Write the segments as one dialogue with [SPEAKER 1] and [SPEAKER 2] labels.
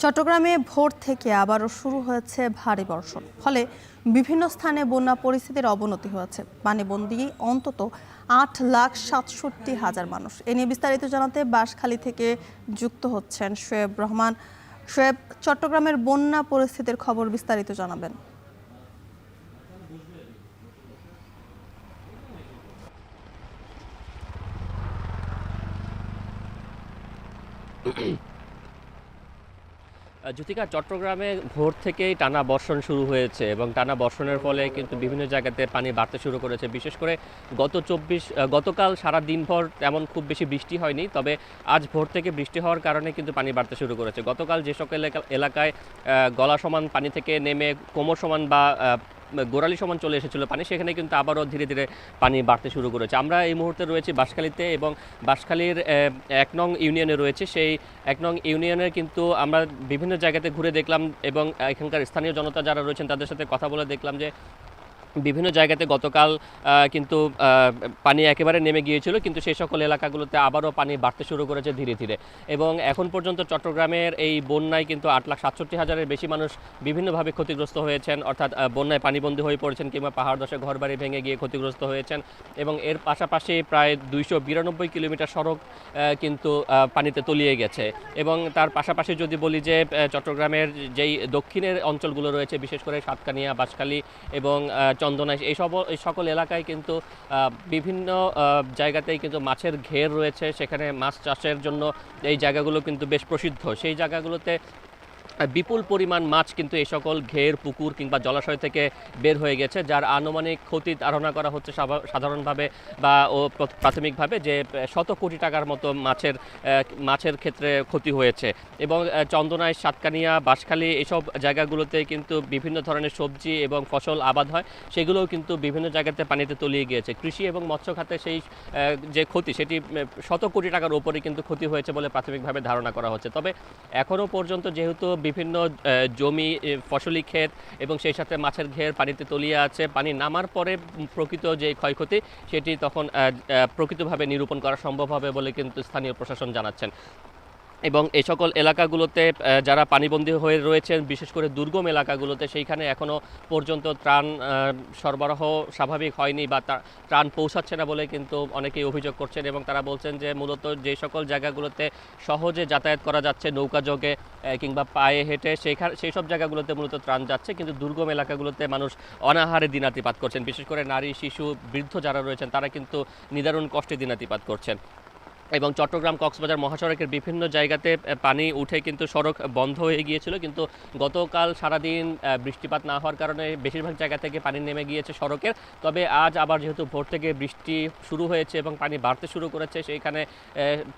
[SPEAKER 1] চট্টগ্রামে ভোর থেকে আবারও শুরু হয়েছে ভারী বর্ষণ, ফলে বিভিন্ন স্থানে বন্যা পরিস্থিতির অবনতি হয়েছে। পানিবন্দী অন্তত 8,67,000 মানুষ। এ নিয়ে বিস্তারিত জানাতে বাঁশখালী থেকে যুক্ত হচ্ছেন শোয়েব রহমান। শোয়েব, চট্টগ্রামের বন্যা পরিস্থিতির খবর বিস্তারিত জানাবেন।
[SPEAKER 2] জ্যোতিকা, চট্টগ্রামে ভোর থেকেই টানা বর্ষণ শুরু হয়েছে এবং টানা বর্ষণের ফলে কিন্তু বিভিন্ন জায়গাতে পানি বাড়তে শুরু করেছে। বিশেষ করে গতকাল সারা দিনভর তেমন খুব বেশি বৃষ্টি হয়নি, তবে আজ ভোর থেকে বৃষ্টি হওয়ার কারণে কিন্তু পানি বাড়তে শুরু করেছে। গতকাল যে সকল এলাকায় গলা সমান পানি থেকে নেমে কোমর সমান বা গোড়ালি সমান চলে এসেছিল পানি, সেখানে কিন্তু আবারও ধীরে ধীরে পানি বাড়তে শুরু করেছে। আমরা এই মুহূর্তে রয়েছি বাঁশখালীতে এবং বাঁশখালীর 1 নং ইউনিয়নে রয়েছে। সেই 1 নং ইউনিয়নের কিন্তু আমরা বিভিন্ন জায়গাতে ঘুরে দেখলাম এবং এখানকার স্থানীয় জনতা যারা রয়েছেন তাদের সাথে কথা বলে দেখলাম যে বিভিন্ন জায়গাতে গতকাল কিন্তু পানি একেবারে নেমে গিয়েছিল, কিন্তু সেই সকল এলাকাগুলোতে আবারও পানি বাড়তে শুরু করেছে ধীরে ধীরে। এবং এখন পর্যন্ত চট্টগ্রামের এই বন্যায় কিন্তু 8,67,000-এর বেশি মানুষ বিভিন্নভাবে ক্ষতিগ্রস্ত হয়েছেন, অর্থাৎ বন্যায় পানিবন্দী হয়ে পড়েছেন কিংবা পাহাড় ধসে ঘরবাড়ি ভেঙে গিয়ে ক্ষতিগ্রস্ত হয়েছেন। এবং এর পাশাপাশি প্রায় 292 কিলোমিটার সড়ক কিন্তু পানিতে তলিয়ে গেছে। এবং তার পাশাপাশি যদি বলি যে চট্টগ্রামের যেই দক্ষিণের অঞ্চলগুলো রয়েছে, বিশেষ করে সাতকানিয়া, বাঁশখালী এবং চন্দনাইশ, এই সকল এলাকায় কিন্তু বিভিন্ন জায়গাতেই কিন্তু মাছের ঘের রয়েছে। সেখানে মাছ চাষের জন্য এই জায়গাগুলো কিন্তু বেশ প্রসিদ্ধ। সেই জায়গাগুলোতে বিপুল পরিমাণ মাছ কিন্তু এই সকল ঘের, পুকুর কিংবা জলাশয় থেকে বের হয়ে গেছে, যার আনুমানিক ক্ষতি ধারণা করা হচ্ছে সাধারণভাবে বা প্রাথমিকভাবে যে শত কোটি টাকার মতো মাছের ক্ষেত্রে ক্ষতি হয়েছে। এবং চন্দনাইশ, সাতকানিয়া, বাঁশখালী এইসব জায়গাগুলোতে কিন্তু বিভিন্ন ধরনের সবজি এবং ফসল আবাদ হয়, সেগুলোও কিন্তু বিভিন্ন জায়গাতে পানিতে তলিয়ে গিয়েছে। কৃষি এবং মৎস্য খাতে সেই যে ক্ষতি, সেটি শত কোটি টাকার উপরে কিন্তু ক্ষতি হয়েছে বলে প্রাথমিকভাবে ধারণা করা হচ্ছে। তবে এখনও পর্যন্ত যেহেতু বিভিন্ন জমি, ফসলি ক্ষেত এবং সেই সাথে মাছের ঘের পানিতে তলিয়ে আছে, পানি নামার পরে প্রকৃত যে ক্ষয়ক্ষতি সেটি তখন প্রকৃতভাবে নিরূপণ করা সম্ভব হবে বলে কিন্তু স্থানীয় প্রশাসন জানাচ্ছেন। এবং এই সকল এলাকাগুলোতে যারা পানিবন্দী হয়ে রয়েছেন, বিশেষ করে দুর্গম এলাকাগুলোতে, সেইখানে এখনও পর্যন্ত ত্রাণ সরবরাহ স্বাভাবিক হয়নি বা ত্রাণ পৌঁছাচ্ছে না বলে কিন্তু অনেকেই অভিযোগ করছেন। এবং তারা বলছেন যে মূলত যে সকল জায়গাগুলোতে সহজে যাতায়াত করা যাচ্ছে নৌকাযোগে কিংবা পায়ে হেঁটে, সেই সব জায়গাগুলোতে মূলত ত্রাণ যাচ্ছে, কিন্তু দুর্গম এলাকাগুলোতে মানুষ অনাহারে দিনাতিপাত করছেন। বিশেষ করে নারী, শিশু, বৃদ্ধ যারা রয়েছেন তারা কিন্তু নিদারুণ কষ্টে দিনাতিপাত করছেন। এবং চট্টগ্রাম কক্সবাজার মহাসড়কের বিভিন্ন জায়গাতে পানি উঠে কিন্তু সড়ক বন্ধ হয়ে গিয়েছিল, কিন্তু গতকাল সারাদিন বৃষ্টিপাত না হওয়ার কারণে বেশিরভাগ জায়গা থেকে পানি নেমে গিয়েছে সড়কের। তবে আজ আবার যেহেতু ভোর থেকে বৃষ্টি শুরু হয়েছে এবং পানি বাড়তে শুরু করেছে, সেইখানে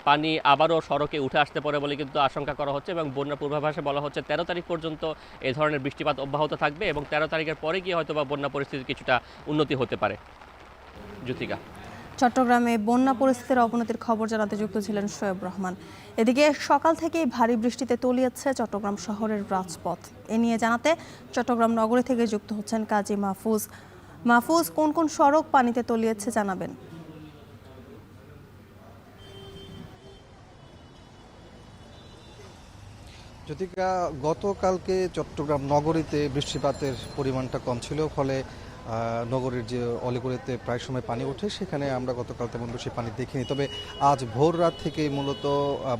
[SPEAKER 2] পানি আবারও সড়কে উঠে আসতে পারে বলে কিন্তু আশঙ্কা করা হচ্ছে। এবং বন্যা পূর্বাভাসে বলা হচ্ছে 13 তারিখ পর্যন্ত এ ধরনের বৃষ্টিপাত অব্যাহত থাকবে এবং 13 তারিখের পরে গিয়ে হয়তো বা বন্যা পরিস্থিতির কিছুটা উন্নতি হতে পারে। জ্যোতিকা,
[SPEAKER 1] চট্টগ্রামে বন্যা পরিস্থিতির অবনতির খবর জানাতে যুক্ত ছিলেন শোয়েব রহমান। এদিকে সকাল থেকেই ভারী বৃষ্টিতে তলিয়েছে চট্টগ্রাম শহরের রাজপথ। এ নিয়ে জানাতে চট্টগ্রাম নগরী থেকে যুক্ত হচ্ছেন কাজী মাহফুজ। মাহফুজ, কোন কোন সড়ক পানিতে তলিয়েছে জানাবেন।
[SPEAKER 3] যদিকা গতকালকে চট্টগ্রাম নগরীতে বৃষ্টিপাতের পরিমাণটা কম ছিল, ফলে নগরীর যে অলিগলিতে প্রায় সময় পানি ওঠে, সেখানে আমরা গতকাল তেমন বেশি পানি দেখিনি। তবে আজ ভোর রাত থেকেই মূলত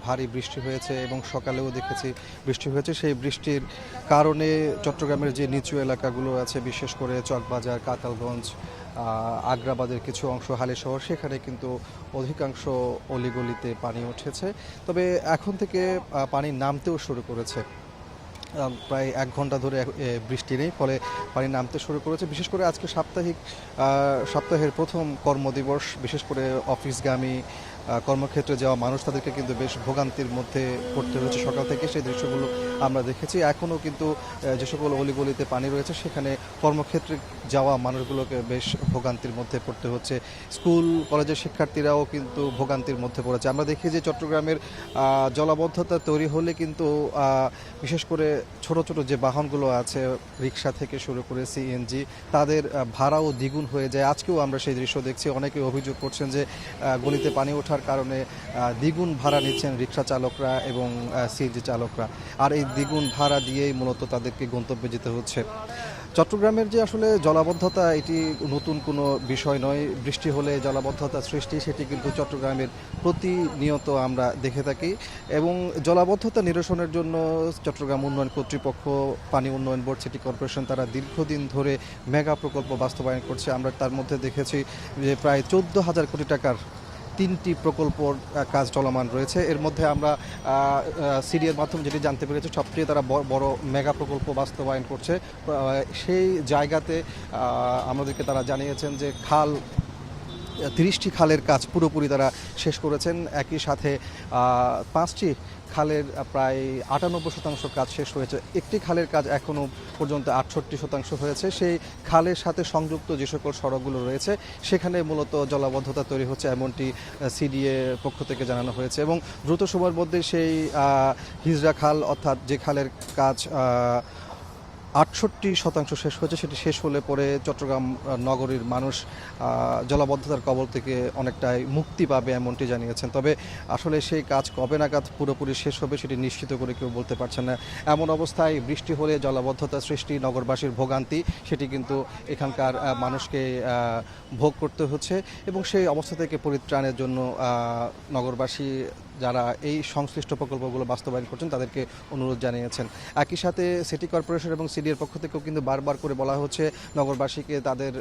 [SPEAKER 3] ভারী বৃষ্টি হয়েছে এবং সকালেও দেখেছি বৃষ্টি হয়েছে। সেই বৃষ্টির কারণে চট্টগ্রামের যে নিচু এলাকাগুলো আছে, বিশেষ করে চকবাজার, কাতালগঞ্জ, আগ্রাবাদের কিছু অংশ, হালিশহর, সেখানে কিন্তু অধিকাংশ অলিগলিতে পানি উঠেছে। তবে এখন থেকে পানি নামতেও শুরু করেছে। প্রায় 1 ঘন্টা ধরে বৃষ্টি নেই, ফলে পানি নামতে শুরু করেছে। বিশেষ করে আজকে সপ্তাহের প্রথম কর্মদিবস, বিশেষ করে অফিসগামী কর্মক্ষেত্রে যাওয়া মানুষ, তাদেরকে কিন্তু বেশ ভোগান্তির মধ্যে পড়তে হয়েছে সকাল থেকে। সেই দৃশ্যগুলো আমরা দেখেছি। এখনও কিন্তু যে সকল অলিগলিতে পানি রয়েছে, সেখানে কর্মক্ষেত্রে যাওয়া মানুষগুলোকে বেশ ভোগান্তির মধ্যে পড়তে হচ্ছে। স্কুল কলেজের শিক্ষার্থীরাও কিন্তু ভোগান্তির মধ্যে পড়েছে। আমরা দেখি যে চট্টগ্রামের জলাবদ্ধতা তৈরি হলে কিন্তু বিশেষ করে ছোট ছোট যে বাহনগুলো আছে, রিক্সা থেকে শুরু করে সিএনজি, তাদের ভাড়াও দ্বিগুণ হয়ে যায়। আজকেও আমরা সেই দৃশ্য দেখছি। অনেকে অভিযোগ করছেন যে গলিতে পানি ওঠার থাকার কারণে দ্বিগুণ ভাড়া নিচ্ছেন রিক্সা চালকরা এবং সিএনজি চালকরা, আর এই দ্বিগুণ ভাড়া দিয়েই মূলত তাদেরকে গন্তব্যে যেতে হচ্ছে। চট্টগ্রামের যে আসলে জলাবদ্ধতা, এটি নতুন কোনো বিষয় নয়। বৃষ্টি হলে জলাবদ্ধতা সৃষ্টি, সেটি কিন্তু চট্টগ্রামের প্রতিনিয়ত আমরা দেখে থাকি। এবং জলাবদ্ধতা নিরসনের জন্য চট্টগ্রাম উন্নয়ন কর্তৃপক্ষ, পানি উন্নয়ন বোর্ড, সিটি কর্পোরেশন তারা দীর্ঘদিন ধরে মেগা প্রকল্প বাস্তবায়ন করছে। আমরা তার মধ্যে দেখেছি যে প্রায় 14,000 কোটি টাকার 3টি প্রকল্পর কাজ চলমান রয়েছে। এর মধ্যে আমরা সিডিএর মাধ্যমে যেটি জানতে পেরেছি, সবচেয়ে তারা বড় মেগা প্রকল্প বাস্তবায়ন করছে। সেই জায়গাতে আমাদেরকে তারা জানিয়েছেন যে 30টি খালের কাজ পুরোপুরি তারা শেষ করেছেন। একই সাথে 5টি খালের প্রায় 98% কাজ শেষ হয়েছে। একটি খালের কাজ এখনও পর্যন্ত 68% হয়েছে। সেই খালের সাথে সংযুক্ত যে সকল সড়কগুলো রয়েছে সেখানে মূলত জলাবদ্ধতা তৈরি হচ্ছে, এমনটি সিডিএ পক্ষ থেকে জানানো হয়েছে। এবং দ্রুত সময়ের মধ্যে সেই হিজড়া খাল, অর্থাৎ যে খালের কাজ 68% শেষ হয়েছে, সেটি শেষ হলে পরে চট্টগ্রাম নগরীর মানুষ জলাবদ্ধতার কবল থেকে অনেকটাই মুক্তি পাবে, এমনটি জানিয়েছেন। তবে আসলে সেই কাজ কবে নাগাদ পুরোপুরি শেষ হবে সেটি নিশ্চিত করে কেউ বলতে পারছেন না। এমন অবস্থায় বৃষ্টি হলে জলাবদ্ধতা সৃষ্টি, নগরবাসীর ভোগান্তি, সেটি কিন্তু এখানকার মানুষকে ভোগ করতে হচ্ছে। এবং সেই অবস্থা থেকে পরিত্রাণের জন্য নগরবাসী যারা এই সংশ্লিষ্ট প্রকল্পগুলো বাস্তবায়ন করছেন তাদেরকে অনুরোধ জানিয়েছেন। একই সাথে সিটি কর্পোরেশন এবং সিডিএর পক্ষ থেকেও কিন্তু বারবার করে বলা হচ্ছে নগরবাসীকে তাদের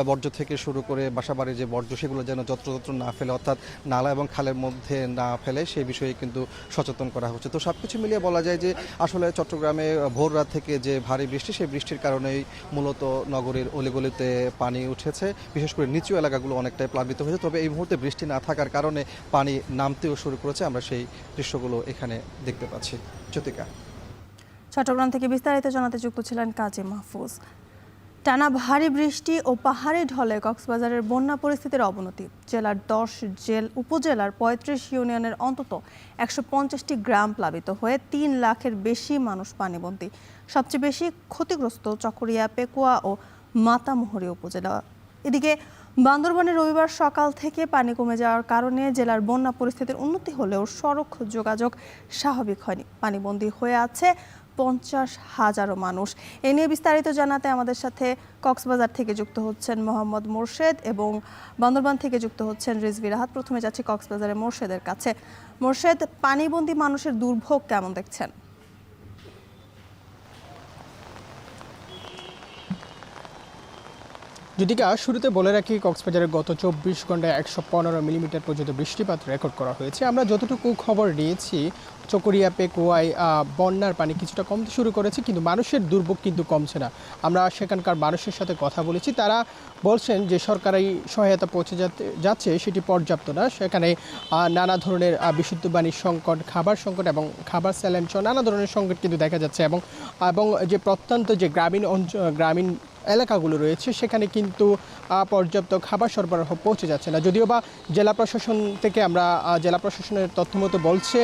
[SPEAKER 3] বর্জ্য থেকে শুরু করে বাসাবাড়ির যে বর্জ্য সেগুলো যেন যত্রতত্র না ফেলে, অর্থাৎ নালা এবং খালের মধ্যে না ফেলে, সেই বিষয়ে কিন্তু সচেতন করা হচ্ছে। তো সব কিছু মিলিয়ে বলা যায় যে আসলে চট্টগ্রামে ভোর রাত থেকে যে ভারী বৃষ্টি, সেই বৃষ্টির কারণেই মূলত নগরীর অলিগলিতে পানি উঠেছে, বিশেষ করে নিচু এলাকাগুলো অনেকটাই প্লাবিত হয়েছে। তবে এই মুহূর্তে বৃষ্টি না থাকার কারণে পানি নামতেও শুরু করেছে, আমরা সেই দৃশ্যগুলো এখানে দেখতে পাচ্ছি। জ্যোতিকা।
[SPEAKER 1] চট্টগ্রাম থেকে বিস্তারিত জানাতে যুক্ত ছিলেন কাজী মাহফুজ। টানা ভারী বৃষ্টি ও পাহাড়ি ঢলে কক্সবাজারের বন্যা পরিস্থিতির অবনতি। জেলার 10 উপজেলার 35 ইউনিয়নের অন্তত 150টি গ্রাম প্লাবিত হয়ে 3 লাখের বেশি মানুষ পানিবন্দী। সবচেয়ে বেশি ক্ষতিগ্রস্ত চকরিয়া, পেকুয়া ও মাতামুহুরী উপজেলা। এদিকে বান্দরবানে রবিবার সকাল থেকে পানি কমে যাওয়ার কারণে জেলার বন্যা পরিস্থিতির উন্নতি হলেও সড়ক যোগাযোগ স্বাভাবিক হয়নি। পানিবন্দী হয়ে আছে 50,000 মানুষ। এ নিয়ে বিস্তারিত জানাতে আমাদের সাথে কক্সবাজার থেকে যুক্ত হচ্ছেন মোহাম্মদ মোর্শেদ এবং বান্দরবান থেকে যুক্ত হচ্ছেন রিজভী রাহাত। প্রথমে যাচ্ছি কক্সবাজারের মোর্শেদের কাছে। মোর্শেদ, পানিবন্দী মানুষের দুর্ভোগ কেমন দেখছেন?
[SPEAKER 4] যদিকা শুরুতে বলে রাখি, কক্সবাজারের গত 24 ঘন্টায় 115 মিলিমিটার পর্যন্ত বৃষ্টিপাত রেকর্ড করা হয়েছে। আমরা যতটুকু খবর নিয়েছি, চকরিয়া, পেকুয়ায় বন্যার পানি কিছুটা কমতে শুরু করেছে, কিন্তু মানুষের দুর্ভোগ কিন্তু কমছে না। আমরা সেখানকার মানুষের সাথে কথা বলেছি, তারা বলছেন যে সরকারি সহায়তা পৌঁছে যাচ্ছে সেটি পর্যাপ্ত না। সেখানে নানা ধরনের বিশুদ্ধ পানির সংকট, খাবার সংকট এবং খাবার স্যালাইন সহ নানা ধরনের সংকট কিন্তু দেখা যাচ্ছে। এবং যে প্রত্যন্ত যে গ্রামীণ এলাকাগুলো রয়েছে সেখানে কিন্তু পর্যাপ্ত খাবার সরবরাহ পৌঁছে যাচ্ছে না। যদিও বা জেলা প্রশাসন থেকে আমরা জেলা প্রশাসনের তথ্য মতো বলছে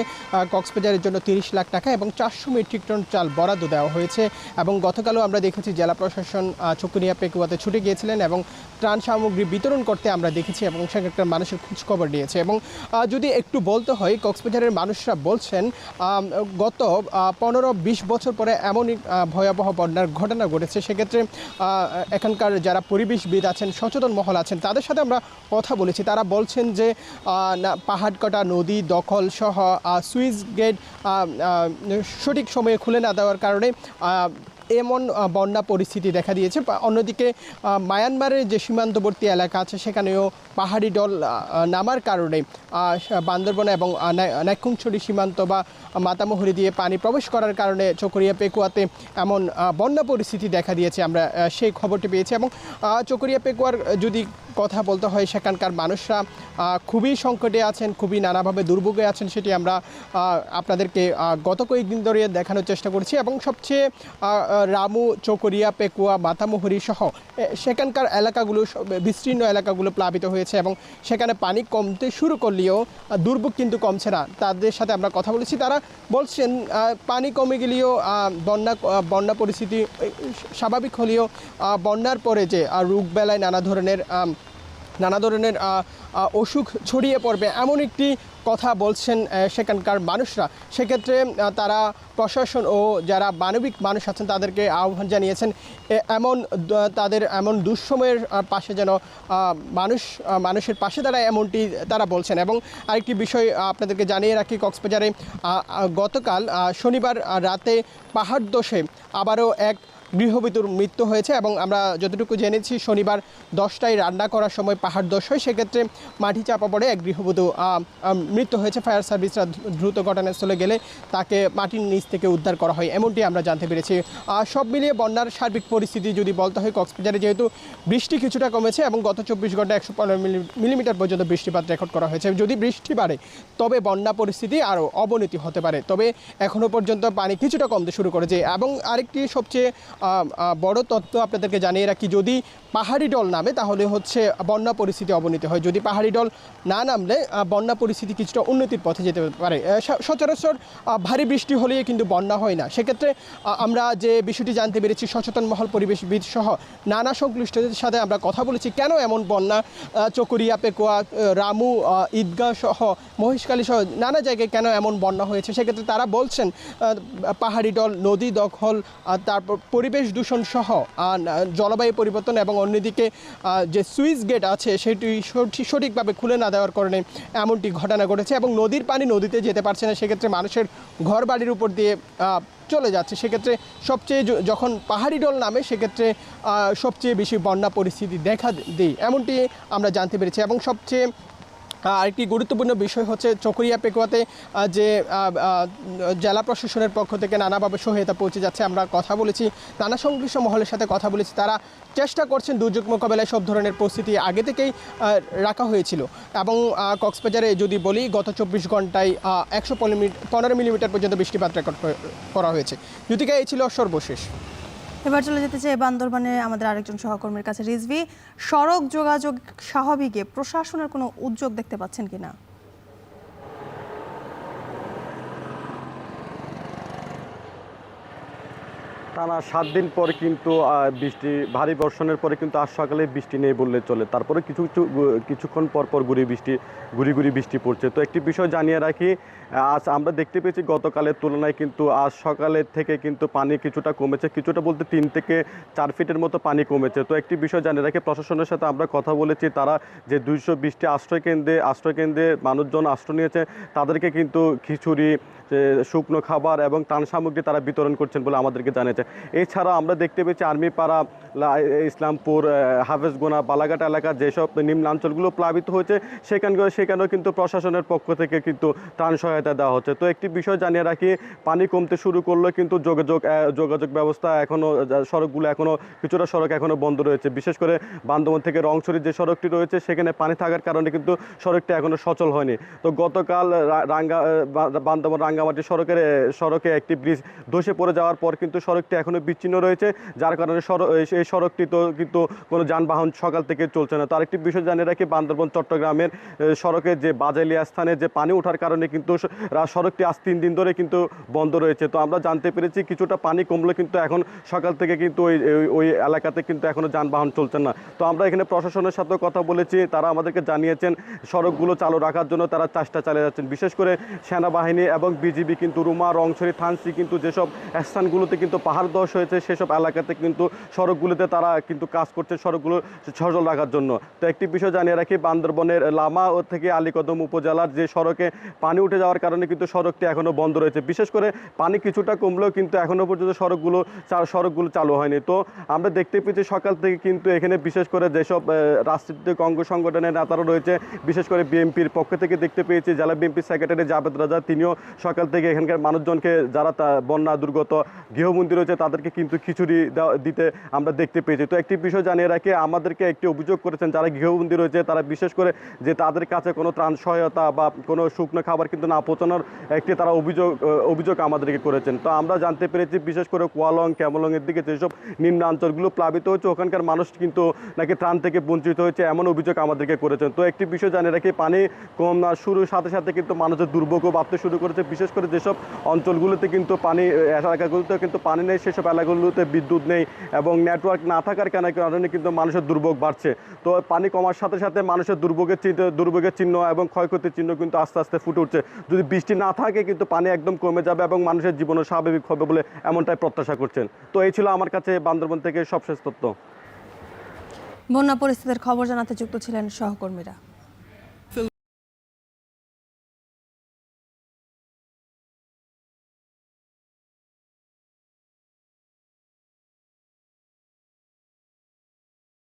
[SPEAKER 4] কক্সবাজারের জন্য 30 লাখ টাকা এবং 400 মেট্রিক টন চাল বরাদ্দ দেওয়া হয়েছে। এবং গতকালও আমরা দেখেছি জেলা প্রশাসন চকরিয়া, পেকুয়াতে ছুটে গিয়েছিলেন এবং ত্রাণ সামগ্রী বিতরণ করতে আমরা দেখেছি এবং সেখানকার মানুষের খোঁজখবর নিয়েছে। এবং যদি একটু বলতে হয়, কক্সবাজারের মানুষরা বলছেন গত 15-20 বছর পরে এমনই ভয়াবহ বন্যার ঘটনা ঘটেছে। সেক্ষেত্রে এখানকার যারা পরিবেশবিদ আছেন, সচেতন মহল আছেন, তাদের সাথে আমরা কথা বলেছি। তারা বলছেন যে পাহাড় কাটা, নদী দখল সহ সুইচ গেট সঠিক সময়ে খুলে না দেওয়ার কারণে এমন বন্যা পরিস্থিতি দেখা দিয়েছে। অন্যদিকে মায়ানমারের যে সীমান্তবর্তী এলাকা আছে সেখানেও পাহাড়ি ঢল নামার কারণে বান্দরবন এবং নাইক্ষ্যংছড়ি সীমান্ত বা মাতামুহুরী দিয়ে পানি প্রবেশ করার কারণে চকরিয়া, পেকুয়াতে এমন বন্যা পরিস্থিতি দেখা দিয়েছে। আমরা সেই খবরটি পেয়েছি। এবং চকরিয়া, পেকুয়ার যদি কথা বলতে হয়, সেখানকার মানুষরা খুবই সংকটে আছেন, খুবই নানাভাবে দুর্ভোগে আছেন। সেটি আমরা আপনাদেরকে গত কয়েকদিন ধরে দেখানোর চেষ্টা করছি। এবং সবচেয়ে রামু, চকরিয়া, পেকুয়া, মাতামুহুরী সহ সেখানকার এলাকাগুলো, বিস্তীর্ণ এলাকাগুলো প্লাবিত হয়েছে এবং সেখানে পানি কমতে শুরু করলেও দুর্ভোগ কিন্তু কমছে না। তাদের সাথে আমরা কথা বলেছি, তারা বলছেন পানি কমে গেলেও বন্যা পরিস্থিতি স্বাভাবিক হলেও বন্যার পরে যে রোগবেলায় নানা ধরনের নানা ধরনের অসুখ ছড়িয়ে পড়বে এমন একটি কথা বলছেন সেখানকার মানুষরা। সেক্ষেত্রে তারা প্রশাসন ও যারা মানবিক মানুষ আছেন তাদেরকে আহ্বান জানিয়েছেন তাদের এমন দুঃসময়ের পাশে যেন মানুষের পাশে দাঁড়ায়, এমনটি তারা বলছেন। এবং আরেকটি বিষয় আপনাদেরকে জানিয়ে রাখি, কক্সবাজারে গতকাল শনিবার রাতে পাহাড় ধসে আবারও এক গৃহবধূর মৃত্যু হয়েছে এবং আমরা যতটুকু জেনেছি শনিবার 10টায় রান্না করার সময় পাহাড় ধস হয়, সেক্ষেত্রে মাটি চাপা পড়ে এক গৃহবধূ মৃত্যু হয়েছে। ফায়ার সার্ভিসরা দ্রুত ঘটনাস্থলে গেলে তাকে মাটির নিচ থেকে উদ্ধার করা হয়, এমনটি আমরা জানতে পেরেছি। সব মিলিয়ে বন্যার সার্বিক পরিস্থিতি যদি বলতে হয়, কক্সবাজারে যেহেতু বৃষ্টি কিছুটা কমেছে এবং গত 24 ঘন্টায় 115 মিলিমিটার পর্যন্ত বৃষ্টিপাত রেকর্ড করা হয়েছে। যদি বৃষ্টি বাড়ে তবে বন্যা পরিস্থিতি আরও অবনতি হতে পারে, তবে এখনও পর্যন্ত পানি কিছুটা কমতে শুরু করেছে। এবং আরেকটি সবচেয়ে বড় তথ্য আপনাদেরকে জানিয়ে রাখি, যদি পাহাড়ি ঢল নামে তাহলে হচ্ছে বন্যা পরিস্থিতি অবনতি হয়, যদি পাহাড়ি ঢল না নামলে বন্যা পরিস্থিতি কিছুটা উন্নতির পথে যেতে পারে। সচরাচর ভারী বৃষ্টি হলেই কিন্তু বন্যা হয় না। সেক্ষেত্রে আমরা যে বিষয়টি জানতে পেরেছি, সচেতন মহল, পরিবেশবিদ সহ নানা সংশ্লিষ্টদের সাথে আমরা কথা বলেছি কেন এমন বন্যা চকরিয়া, পেকুয়া, রামু, ঈদগাহ সহ মহেশখালী সহ নানা জায়গায় কেন এমন বন্যা হয়েছে। সেক্ষেত্রে তারা বলছেন পাহাড়ি ঢল, নদী দখল, তারপর পরিবেশ দূষণ সহ জলবায়ু পরিবর্তন এবং অন্যদিকে যে সুইচ গেট আছে সেটি সঠিকভাবে খুলে না দেওয়ার কারণে এমনটি ঘটনা ঘটেছে এবং নদীর পানি নদীতে যেতে পারছে না। সেক্ষেত্রে মানুষের ঘর বাড়ির উপর দিয়ে চলে যাচ্ছে। সেক্ষেত্রে সবচেয়ে যখন পাহাড়ি ঢল নামে সেক্ষেত্রে সবচেয়ে বেশি বন্যা পরিস্থিতি দেখা দেয়, এমনটি আমরা জানতে পেরেছি। এবং সবচেয়ে আরেকটি গুরুত্বপূর্ণ বিষয় হচ্ছে চকরিয়া, পেকুয়াতে যে জেলা প্রশাসনের পক্ষ থেকে নানাভাবে সহায়তা পৌঁছে যাচ্ছে। আমরা কথা বলেছি, নানা সংশ্লিষ্ট মহলের সাথে কথা বলেছি, তারা চেষ্টা করছেন দুর্যোগ মোকাবেলায় সব ধরনের প্রস্তুতি আগে থেকেই রাখা হয়েছিল। এবং কক্সবাজারে যদি বলি, গত 24 ঘন্টায় 115 মিলিমিটার পর্যন্ত বৃষ্টিপাত রেকর্ড করা হয়েছে। জ্যোতিকা, এই ছিল সর্বশেষ।
[SPEAKER 1] এবার চলে যেতে চাই বান্দরবানে আমাদের আরেকজন সহকর্মীর কাছে। রিজভি, সড়ক যোগাযোগ স্বাভাবিকে প্রশাসনের কোনো উদ্যোগ দেখতে পাচ্ছেন কিনা?
[SPEAKER 5] টানা 7 দিন পর কিন্তু ভারী বর্ষণের পরে কিন্তু আজ সকালে বৃষ্টি নেই বললে চলে। তারপরে কিছুক্ষণ পর গুড়ি বৃষ্টি পড়ছে। তো একটি বিষয় জানিয়ে রাখি, আজ আমরা দেখতে পেয়েছি গতকালের তুলনায় কিন্তু আজ সকালের থেকে কিন্তু পানি কিছুটা কমেছে, কিছুটা বলতে 3 থেকে 4 ফিটের মতো পানি কমেছে। তো একটি বিষয় জানিয়ে রাখি, প্রশাসনের সাথে আমরা কথা বলেছি, তারা যে 220টি আশ্রয়কেন্দ্রে মানুষজন আশ্রয় নিয়েছে তাদেরকে কিন্তু খিচুড়ি, শুকনো খাবার এবং ত্রাণ সামগ্রী তারা বিতরণ করছেন বলে আমাদেরকে জানিয়েছে। এছাড়া আমরা দেখতে পেয়েছি আর্মিপাড়া, ইসলামপুর, হাফেজগোনা, বালাঘাট এলাকার যেসব নিম্নাঞ্চলগুলো প্লাবিত হয়েছে সেখানেও কিন্তু প্রশাসনের পক্ষ থেকে কিন্তু ত্রাণ সহায়তা দেওয়া হচ্ছে। তো একটি বিষয় জানিয়ে রাখি, পানি কমতে শুরু করলে কিন্তু যোগাযোগ ব্যবস্থা সড়কগুলো কিছুটা সড়ক এখনও বন্ধ রয়েছে। বিশেষ করে বান্দরবান থেকে রংছড়ির যে সড়কটি রয়েছে সেখানে পানি থাকার কারণে কিন্তু সড়কটি এখনও সচল হয়নি। তো গতকাল বান্দরবান রাঙ্গামাটি সড়কে একটি ব্রিজ ধসে পড়ে যাওয়ার পর কিন্তু সড়কটি এখনও বিচ্ছিন্ন রয়েছে, যার কারণে এই সড়কটি তো কিন্তু কোনো যানবাহন সকাল থেকে চলছে না। তো আরেকটি বিষয় জানিয়ে রাখি, বান্দরবান চট্টগ্রামের সড়কের যে বাজাইলিয়া স্থানে যে পানি ওঠার কারণে কিন্তু সড়কটি আজ 3 দিন ধরে কিন্তু বন্ধ রয়েছে। তো আমরা জানতে পেরেছি কিছুটা পানি কমলে কিন্তু এখন সকাল থেকে কিন্তু ওই এলাকাতে কিন্তু এখনও যানবাহন চলছে না। তো আমরা এখানে প্রশাসনের সাথেও কথা বলেছি, তারা আমাদেরকে জানিয়েছেন সড়কগুলো চালু রাখার জন্য তারা চেষ্টা চালিয়ে যাচ্ছেন। বিশেষ করে সেনাবাহিনী এবং বিজিবি কিন্তু রুমা, রংছড়ি, থানসি কিন্তু যেসব স্থানগুলোতে কিন্তু পাহাড় ধস হয়েছে সেসব এলাকাতে কিন্তু সড়কগুলোতে তারা কিন্তু কাজ করছে সড়কগুলো সচল রাখার জন্য। তো একটি বিষয় জানিয়ে রাখি, বান্দরবনের লামা থেকে আলীকদম উপজেলার যে সড়কে পানি উঠে যাওয়ার কারণে কিন্তু সড়কটি এখনও বন্ধ রয়েছে। বিশেষ করে পানি কিছুটা কমলেও কিন্তু এখনও পর্যন্ত সড়কগুলো চালু হয়নি। তো আমরা দেখতে পেয়েছি সকাল থেকে কিন্তু এখানে বিশেষ করে যেসব রাজনৈতিক অঙ্গ সংগঠনের নেতারা রয়েছে, বিশেষ করে বিএনপির পক্ষ থেকে দেখতে পেয়েছি জেলা বিএনপি সেক্রেটারি জাবেদ রাজা, তিনিও সকাল থেকে এখানকার মানুষজনকে যারা বন্যা দুর্গত গৃহবন্দী রয়েছে তাদেরকে কিন্তু খিচুড়ি দিতে আমরা দেখতে পেয়েছি। তো একটি বিষয় জানিয়ে রাখি, আমাদেরকে একটি অভিযোগ করেছেন যারা গৃহবন্দী রয়েছে তারা, বিশেষ করে যে তাদের কাছে কোনো ত্রাণ সহায়তা বা কোনো শুকনো খাবার কিন্তু না পৌঁছানোর একটি তারা অভিযোগ আমাদেরকে করেছেন। তো আমরা জানতে পেরেছি বিশেষ করে কুয়ালং, ক্যামলংয়ের দিকে যেসব নিম্নাঞ্চলগুলো প্লাবিত হয়েছে ওখানকার মানুষ কিন্তু নাকি ত্রাণ থেকে বঞ্চিত হয়েছে এমন অভিযোগ আমাদেরকে করেছেন। তো একটি বিষয় জানিয়ে রাখি, পানি কম শুরুর সাথে সাথে কিন্তু মানুষের দুর্ভোগও বাড়তে শুরু করেছে। বিশেষ করে যেসব অঞ্চলগুলোতে কিন্তু এলাকাগুলোতে কিন্তু পানি নেই সেসব এলাকাগুলোতে বিদ্যুৎ নেই এবং নেটওয়ার্ক না থাকার কারণে কিন্তু মানুষের দুর্ভোগ বাড়ছে। তো পানি কমার সাথে সাথে মানুষের দুর্ভোগের চিহ্ন এবং ক্ষয়ক্ষতির চিহ্ন কিন্তু আস্তে আস্তে ফুটে উঠছে। যদি বৃষ্টি না থাকে কিন্তু পানি একদম কমে যাবে এবং মানুষের জীবনও স্বাভাবিক হবে বলে এমনটাই প্রত্যাশা করছেন। তো এই ছিল আমার কাছে বান্দরবান থেকে সবশেষ তথ্য।
[SPEAKER 1] বন্যা পরিস্থিতির খবর জানাতে যুক্ত ছিলেন সহকর্মীরা।